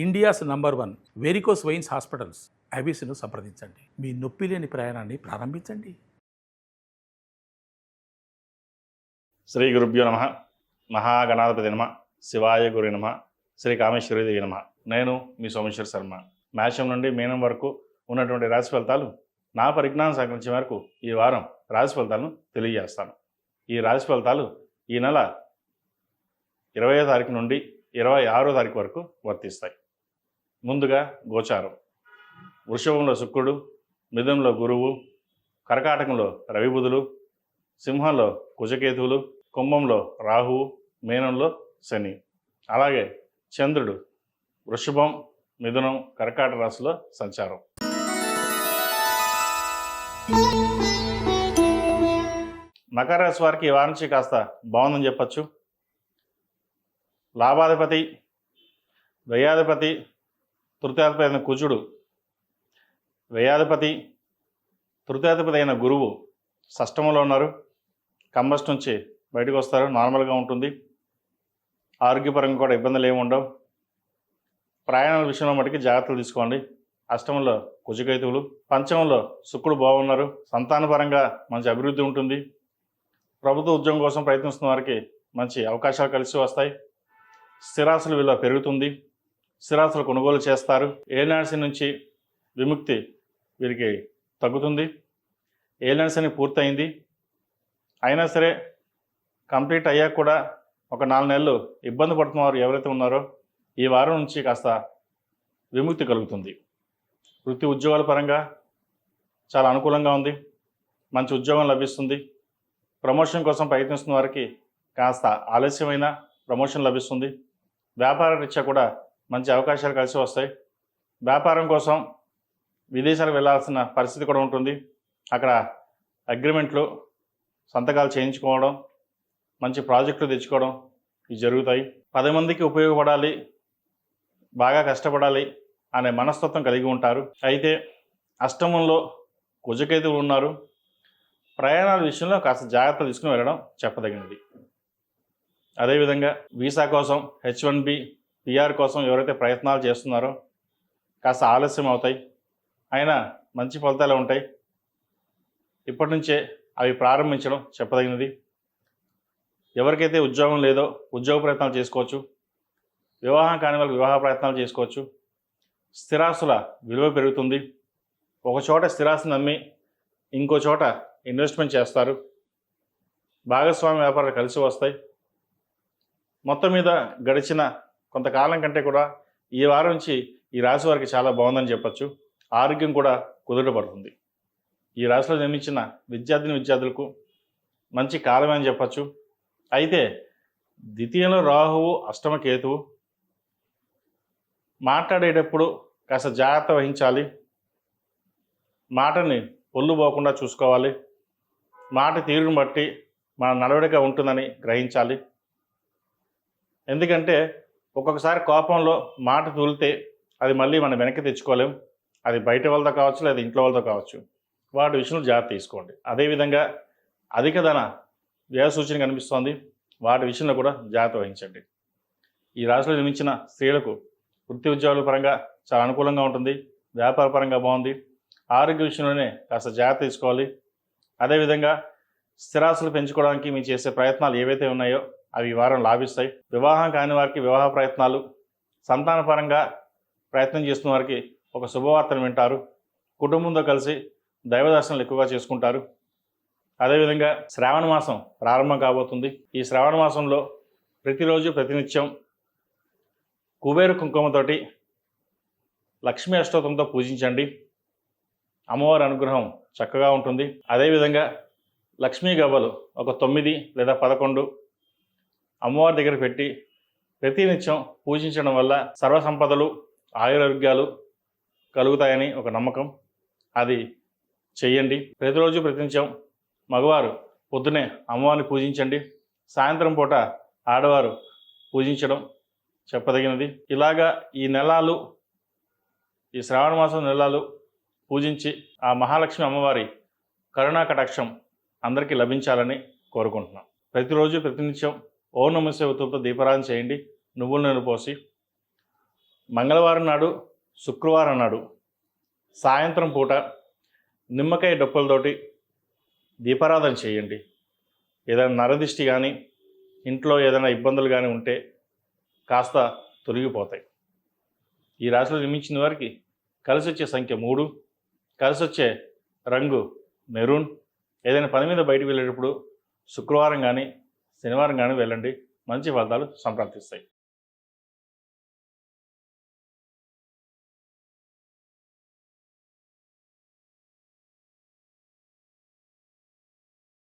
India's number 1 varicose veins hospitals ఐబీసీను సంప్రదించండి. మీ నొప్పి లేని ప్రయాణాన్ని ప్రారంభించండి. శ్రీ గురుభ్యో నమ. మహాగణాధిపతి నమ. శివాయ గురు నమ. శ్రీ కామేశ్వరీదేవి నమ. నేను మీ సోమేశ్వర శర్మ. మేషం నుండి మీనం వరకు ఉన్నటువంటి రాశి ఫలితాలు నా పరిజ్ఞానం సహకరించే వరకు ఈ వారం రాశి ఫలితాలను తెలియజేస్తాను. ఈ రాశి ఫలితాలు ఈ నెల 20వ తారీఖు నుండి 26వ తారీఖు వరకు వర్తిస్తాయి. ముందుగా గోచారం. వృషభంలో శుక్రుడు, మిథునంలో గురువు, కర్కాటకంలో రవి బుధులు, సింహంలో కుజకేతువులు, కుంభంలో రాహువు, మీనంలో శని. అలాగే చంద్రుడు వృషభం, మిథునం, కర్కాటక రాశిలో సంచారం. మకర రాశి వారికి ఈ వారం నుంచి కాస్త బాగుందని చెప్పచ్చు. లాభాధిపతి, వ్యయాధిపతి, తృతీయాధిపతి అయిన కుజుడు, వ్యయాధిపతి, తృతీయాధిపతి అయిన గురువు షష్టమంలో ఉన్నారు. కంబస్ట్ నుంచి బయటకు వస్తారు, నార్మల్గా ఉంటుంది. ఆరోగ్యపరంగా కూడా ఇబ్బందులు ఏమి ఉండవు. ప్రయాణాల విషయంలో మటుకి జాగ్రత్తలు తీసుకోండి. అష్టమంలో కుజకేతువులు, పంచమంలో శుక్రుడు బాగున్నారు. సంతానపరంగా మంచి అభివృద్ధి ఉంటుంది. ప్రభుత్వ ఉద్యోగం కోసం ప్రయత్నిస్తున్న వారికి మంచి అవకాశాలు కలిసి వస్తాయి. స్థిరాస్తుల విలువ పెరుగుతుంది. స్థిరాస్తులు కొనుగోలు చేస్తారు. ఏలినాటి నుంచి విముక్తి వీరికి తగ్గుతుంది. ఏలినాటి శని పూర్తయింది. అయినా సరే కంప్లీట్ అయ్యాక కూడా ఒక 4 నెలలు ఇబ్బంది పడుతున్నవారు ఎవరైతే ఉన్నారో ఈ వారం నుంచి కాస్త విముక్తి కలుగుతుంది. వృత్తి ఉద్యోగాల పరంగా చాలా అనుకూలంగా ఉంది. మంచి ఉద్యోగం లభిస్తుంది. ప్రమోషన్ కోసం ప్రయత్నిస్తున్న వారికి కాస్త ఆలస్యమైన ప్రమోషన్ లభిస్తుంది. వ్యాపార రీత్యా కూడా మంచి అవకాశాలు కలిసి వస్తాయి. వ్యాపారం కోసం విదేశాలకు వెళ్ళాల్సిన పరిస్థితి కూడా ఉంటుంది. అక్కడ అగ్రిమెంట్లు, సంతకాలు చేయించుకోవడం, మంచి ప్రాజెక్టులు తెచ్చుకోవడం ఇవి జరుగుతాయి. 10 మందికి ఉపయోగపడాలి, బాగా కష్టపడాలి అనే మనస్తత్వం కలిగి ఉంటారు. అయితే అష్టమంలో కుజకేతువులు ఉన్నారు. ప్రయాణాల విషయంలో కాస్త జాగ్రత్తలు తీసుకుని వెళ్ళడం చెప్పదగినది. అదేవిధంగా వీసా కోసం, H1B, PR కోసం ఎవరైతే ప్రయత్నాలు చేస్తున్నారో కాస్త ఆలస్యం అవుతాయి. అయినా మంచి ఫలితాలు ఉంటాయి. ఇప్పటి నుంచే అవి ప్రారంభించడం చెప్పదగినది. ఎవరికైతే ఉద్యోగం లేదో ఉద్యోగ ప్రయత్నాలు చేసుకోవచ్చు. వివాహం కాని వాళ్ళకి వివాహ ప్రయత్నాలు చేసుకోవచ్చు. స్థిరాస్తుల విలువ పెరుగుతుంది. ఒక చోట స్థిరాస్తిని నమ్మి ఇంకో చోట ఇన్వెస్ట్మెంట్ చేస్తారు. భాగస్వామి వ్యాపారాలు కలిసి వస్తాయి. మొత్తం మీద గడిచిన కొంతకాలం కంటే కూడా ఈ వారం నుంచి ఈ రాశి వారికి చాలా బాగుందని చెప్పచ్చు. ఆరోగ్యం కూడా కుదుటపడుతుంది. ఈ రాశిలో జన్మించిన విద్యార్థులకు మంచి కాలమే అని చెప్పచ్చు. అయితే ద్వితీయంలో రాహువు, అష్టమ కేతువు. మాట్లాడేటప్పుడు కాస్త జాగ్రత్త వహించాలి. మాటని ఒళ్ళు పోకుండా చూసుకోవాలి. మాట తీరును బట్టి మన నడవడిక ఉంటుందని గ్రహించాలి. ఎందుకంటే ఒక్కొక్కసారి కోపంలో మాట తూలితే అది మళ్ళీ మనం వెనక్కి తెచ్చుకోలేం. అది బయట వాళ్ళతో కావచ్చు, లేదా ఇంట్లో వాళ్ళతో కావచ్చు. వాటి విషయంలో జాగ్రత్త తీసుకోండి. అదేవిధంగా అధిక ధన వ్యయ సూచన కనిపిస్తోంది. వాటి విషయంలో కూడా జాగ్రత్త వహించండి. ఈ రాశిలో జన్మించిన స్త్రీలకు వృత్తి ఉద్యోగాల పరంగా చాలా అనుకూలంగా ఉంటుంది. వ్యాపార పరంగా బాగుంది. ఆరోగ్య విషయంలోనే కాస్త జాగ్రత్త తీసుకోవాలి. అదేవిధంగా స్థిరాస్తులు పెంచుకోవడానికి మీరు చేసే ప్రయత్నాలు ఏవైతే ఉన్నాయో అవి ఈ వారం లాభిస్తాయి. వివాహం కాని వారికి వివాహ ప్రయత్నాలు, సంతానపరంగా ప్రయత్నం చేస్తున్న వారికి ఒక శుభవార్తను వింటారు. కుటుంబంతో కలిసి దైవ దర్శనాలు ఎక్కువగా చేసుకుంటారు. అదేవిధంగా శ్రావణ మాసం ప్రారంభం కాబోతుంది. ఈ శ్రావణ మాసంలో ప్రతిరోజు ప్రతినిత్యం కుబేర కుంకుమతోటి లక్ష్మీ అష్టోత్తంతో పూజించండి. అమ్మవారి అనుగ్రహం చక్కగా ఉంటుంది. అదేవిధంగా లక్ష్మీ గవ్వలు ఒక 9 లేదా 11 అమ్మవారి దగ్గర పెట్టి ప్రతినిత్యం పూజించడం వల్ల సర్వసంపదలు, ఆయురారోగ్యాలు కలుగుతాయని ఒక నమ్మకం. అది చెయ్యండి. ప్రతిరోజు ప్రతినిత్యం మగవారు పొద్దునే అమ్మవారిని పూజించండి. సాయంత్రం పూట ఆడవారు పూజించడం చెప్పదగినది. ఇలాగా ఈ నెలలు, ఈ శ్రావణ మాసం నెలలు పూజించి ఆ మహాలక్ష్మి అమ్మవారి కరుణా కటాక్షం అందరికీ లభించాలని కోరుకుంటున్నాం. ప్రతిరోజు ప్రతినిత్యం ఓం నమః శివాయతో దీపారాధన చేయండి. నువ్వుల నూనె పోసి మంగళవారం నాడు, శుక్రవారం నాడు సాయంత్రం పూట నిమ్మకాయ డొప్పలతోటి దీపారాధన చేయండి. ఏదైనా నరదిష్టి కానీ ఇంట్లో ఏదైనా ఇబ్బందులు కానీ ఉంటే కాస్త తొలగిపోతాయి. ఈ రాశిలో జన్మించిన వారికి కలిసి వచ్చే సంఖ్య 3, కలిసి వచ్చే రంగు మెరూన్. ఏదైనా పని మీద బయటకు వెళ్ళేటప్పుడు శుక్రవారం కానీ శనివారం కానీ వెళ్ళండి, మంచి ఫలితాలు సంప్రాప్తిస్తాయి.